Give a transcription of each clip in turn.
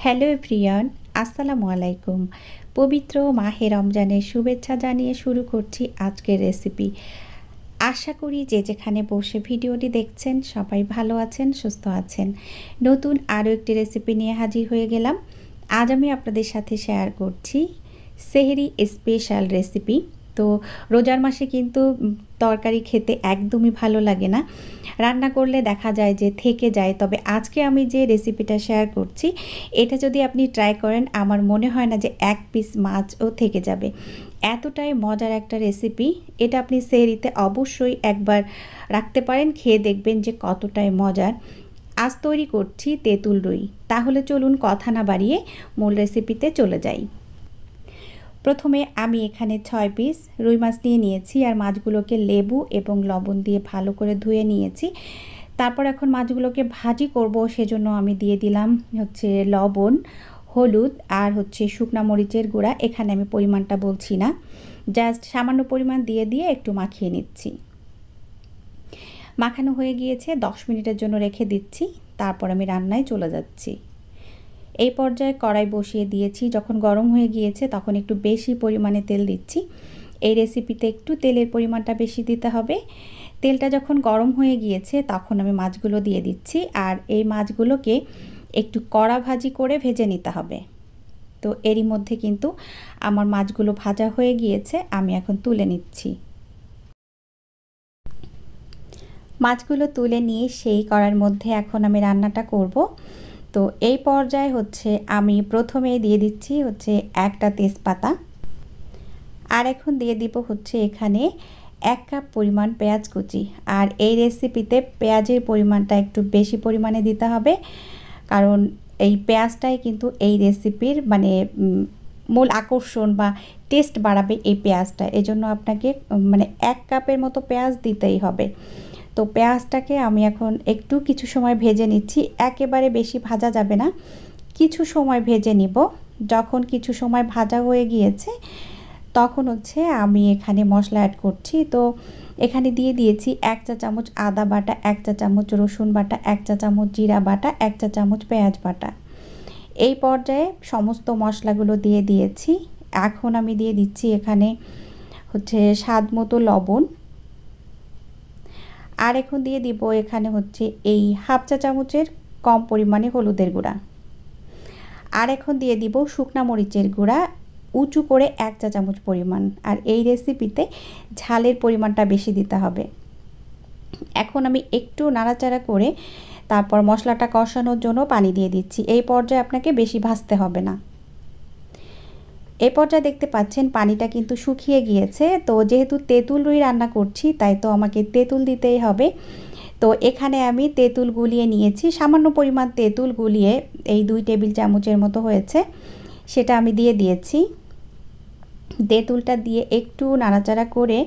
Hello everyone, আসসালামু আলাইকুম। পবিত্র মাহে রমজানের শুভেচ্ছা জানিয়ে শুরু করছি আজকের রেসিপি। আশা করি যে যেখানে বসে ভিডিওটি দেখছেন সবাই ভালো আছেন, সুস্থ আছেন। নতুন আরও একটি রেসিপি নিয়ে হাজির হয়ে গেলাম। আজ আমি আপনাদের সাথে শেয়ার করছি সেহরি স্পেশাল রেসিপি। তো রোজার মাসে কিন্তু তরকারি খেতে একদমই ভালো লাগে না, রান্না করলে দেখা যায় যে থেকে যায়। তবে আজকে আমি যে রেসিপিটা শেয়ার করছি এটা যদি আপনি ট্রাই করেন, আমার মনে হয় না যে এক পিস মাছও থেকে যাবে। এতটাই মজার একটা রেসিপি, এটা আপনি সেহরিতে অবশ্যই একবার রাখতে পারেন, খেয়ে দেখবেন যে কতটাই মজার। আজ তৈরি করছি তেঁতুল রুই। তাহলে চলুন কথা না বাড়িয়ে মূল রেসিপিতে চলে যাই। প্রথমে আমি এখানে 6 পিস রুই মাছ নিয়ে নিয়েছি, আর মাছগুলোকে লেবু এবং লবণ দিয়ে ভালো করে ধুয়ে নিয়েছি। তারপর এখন মাছগুলোকে ভাজি করব, সেজন্য আমি দিয়ে দিলাম লবণ, হলুদ আর শুকনা মরিচের গুঁড়া। এখানে আমি পরিমাণটা বলছি না, জাস্ট সামান্য পরিমাণ দিয়ে একটু মাখিয়ে নিচ্ছি। মাখানো হয়ে গিয়েছে, 10 মিনিটের জন্য রেখে দিচ্ছি। তারপর আমি রান্নায় চলে যাচ্ছি। এই পর্যায়ে কড়াই বসিয়ে দিয়েছি, যখন গরম হয়ে গিয়েছে তখন একটু বেশি পরিমাণে তেল দিচ্ছি। এই রেসিপিতে একটু তেলের পরিমাণটা বেশি দিতে হবে। তেলটা যখন গরম হয়ে গিয়েছে তখন আমি মাছগুলো দিয়ে দিচ্ছি, আর এই মাছগুলোকে একটু কড়া ভাজি করে ভেজে নিতে হবে। তো এরই মধ্যে কিন্তু আমার মাছগুলো ভাজা হয়ে গিয়েছে, আমি এখন তুলে নিচ্ছি। মাছগুলো তুলে নিয়ে সেই কড়ার মধ্যে এখন আমি রান্নাটা করব। তো এই পর্যায়ে আমি প্রথমে দিয়ে দিচ্ছি একটা তেজপাতা, আর এখন দিয়ে দিব এখানে 1 কাপ পরিমাণ পেঁয়াজ কুচি। আর এই রেসিপিতে পেঁয়াজের পরিমাণটা একটু বেশি পরিমাণে দিতে হবে, কারণ এই পেঁয়াজটাই কিন্তু এই রেসিপির মূল আকর্ষণ বা টেস্ট বাড়াবে এই পেঁয়াজটা। এজন্য আপনাকে 1 কাপের মতো পেঁয়াজ দিতেই হবে। তো পেঁয়াজটাকে আমি এখন একটু কিছু সময় ভেজে নিচ্ছি, একেবারে বেশি ভাজা যাবে না, কিছু সময় ভেজে নিব। যখন কিছু সময় ভাজা হয়ে গিয়েছে তখন আমি এখানে মশলা অ্যাড করছি। তো এখানে দিয়ে দিয়েছি 1 চা চামচ আদা বাটা, 1 চা চামচ রসুন বাটা, 1 চা চামচ জিরা বাটা, 1 চা চামচ পেঁয়াজ বাটা। এই পর্যায়ে সমস্ত মশলাগুলো দিয়ে দিয়েছি। এখন আমি দিয়ে দিচ্ছি এখানে স্বাদ মতো লবণ, আর এখন দিয়ে দিব এখানে এই 1/2 চা চামচের কম পরিমাণে হলুদের গুঁড়া, আর এখন দিয়ে দিব শুকনা মরিচের গুঁড়া উঁচু করে 1 চা চামচ পরিমাণ। আর এই রেসিপিতে ঝালের পরিমাণটা বেশি দিতে হবে। এখন আমি একটু নাড়াচাড়া করে তারপর মশলাটা কষানোর জন্য পানি দিয়ে দিচ্ছি। এই পর্যায়ে আপনাকে বেশি ভাজতে হবে না। এই পর্যায়ে দেখতে পাচ্ছেন পানিটা কিন্তু শুকিয়ে গিয়েছে। তো যেহেতু তেঁতুল রুই রান্না করছি তাই তো আমাকে তেঁতুল দিতেই হবে। তো এখানে আমি তেঁতুল গুলিয়ে নিয়েছি, সামান্য পরিমাণ তেঁতুল গুলিয়ে এই 2 টেবিল চামচের মতো হয়েছে, সেটা আমি দিয়ে দিয়েছি। তেঁতুলটা দিয়ে একটু নাড়াচাড়া করে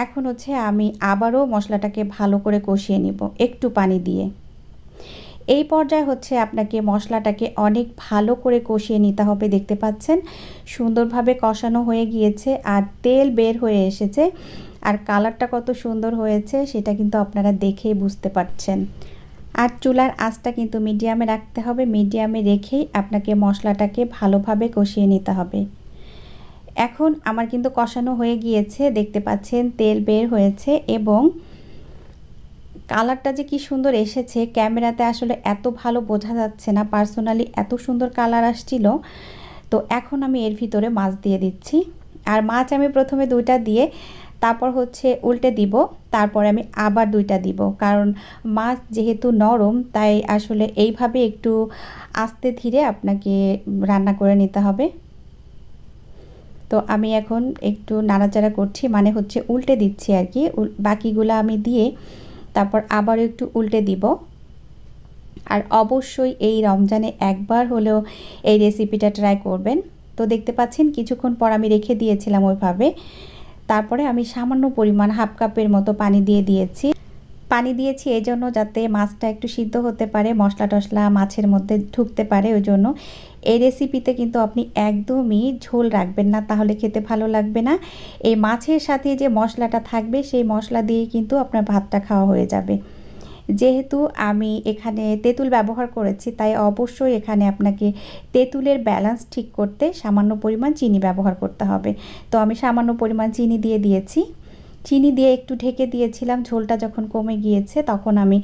এখন আমি আবারও মশলাটাকে ভালো করে কষিয়ে নিব একটু পানি দিয়ে। এই পর্যায়ে আপনাকে মশলাটাকে অনেক ভালো করে কষিয়ে নিতে হবে। দেখতে পাচ্ছেন সুন্দরভাবে কষানো হয়ে গিয়েছে আর তেল বের হয়ে এসেছে, আর কালারটা কত সুন্দর হয়েছে সেটা কিন্তু আপনারা দেখেই বুঝতে পারছেন। আর চুলার আঁচটা কিন্তু মিডিয়ামে রাখতে হবে, মিডিয়ামে রেখেই আপনাকে মশলাটাকে ভালোভাবে কষিয়ে নিতে হবে। এখন আমার কিন্তু কষানো হয়ে গিয়েছে, দেখতে পাচ্ছেন তেল বের হয়েছে এবং কালারটা যে কি সুন্দর এসেছে, ক্যামেরাতে আসলে এত ভালো বোঝা যাচ্ছে না, পার্সোনালি এত সুন্দর কালার আসছিল। তো এখন আমি এর ভিতরে মাছ দিয়ে দিচ্ছি, আর মাছ আমি প্রথমে 2টা দিয়ে তারপর উল্টে দিব, তারপর আমি আবার 2টা দিব, কারণ মাছ যেহেতু নরম তাই আসলে এইভাবে একটু আস্তে ধীরে আপনাকে রান্না করে নিতে হবে। তো আমি এখন একটু নাড়াচাড়া করছি, উল্টে দিচ্ছি আর কি। বাকিগুলো আমি দিয়ে তারপর আবার একটু উল্টে দিব। আর অবশ্যই এই রমজানে একবার হলেও এই রেসিপিটা ট্রাই করবেন। তো দেখতে পাচ্ছেন কিছুক্ষণ পর আমি রেখে দিয়েছিলাম ওইভাবে। তারপরে আমি সামান্য পরিমাণ 1/2 কাপের মতো পানি দিয়ে দিয়েছি। পানি দিয়েছি এই জন্য যাতে মাছটা একটু সিদ্ধ হতে পারে, মশলা টশলা মাছের মধ্যে ঢুকতে পারে। ওই জন্য এই রেসিপিতে কিন্তু আপনি একদমই ঝোল রাখবেন না, তাহলে খেতে ভালো লাগবে না। এই মাছের সাথে যে মশলাটা থাকবে সেই মশলা দিয়ে কিন্তু আপনার ভাতটা খাওয়া হয়ে যাবে। যেহেতু আমি এখানে তেঁতুল ব্যবহার করেছি তাই অবশ্যই এখানে আপনাকে তেঁতুলের ব্যালেন্স ঠিক করতে সামান্য পরিমাণ চিনি ব্যবহার করতে হবে। তো আমি সামান্য পরিমাণ চিনি দিয়ে দিয়েছি। চিনি দিয়ে একটু ঢেকে দিয়েছিলাম। ঝোলটা যখন কমে গিয়েছে তখন আমি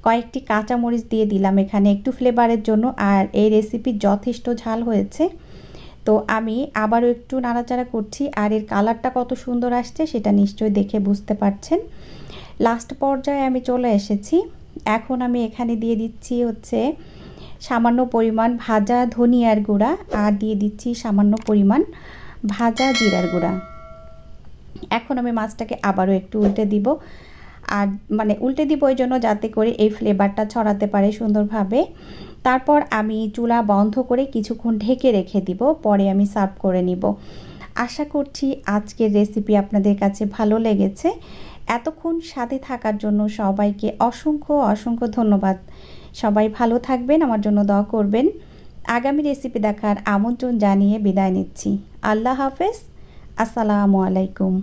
কয়েকটি কাঁচামরিচ দিয়ে দিলাম এখানে একটু ফ্লেভারের জন্য। আর এই রেসিপি যথেষ্ট ঝাল হয়েছে। তো আমি আবারও একটু নাড়াচাড়া করছি, আর এর কালারটা কত সুন্দর আসছে সেটা নিশ্চয়ই দেখে বুঝতে পারছেন। লাস্ট পর্যায়ে আমি চলে এসেছি। এখন আমি এখানে দিয়ে দিচ্ছি হচ্ছে সামান্য পরিমাণ ভাজা ধনিয়ার গুঁড়া, আর দিয়ে দিচ্ছি সামান্য পরিমাণ ভাজা জিরার গুঁড়া। এখন আমি মাছটাকে আবারও একটু উল্টে দিব, আর মানে উল্টে দিব ওই জন্য যাতে করে এই ফ্লেভারটা ছড়াতে পারে সুন্দরভাবে। তারপর আমি চুলা বন্ধ করে কিছুক্ষণ ঢেকে রেখে দিব, পরে আমি সার্ভ করে নিব। আশা করছি আজকের রেসিপি আপনাদের কাছে ভালো লেগেছে। এতক্ষণ সাথে থাকার জন্য সবাইকে অসংখ্য অসংখ্য ধন্যবাদ। সবাই ভালো থাকবেন, আমার জন্য দোয়া করবেন। আগামী রেসিপি দেখার আমন্ত্রণ জানিয়ে বিদায় নিচ্ছি। আল্লাহ হাফেজ। আসসালামু আলাইকুম।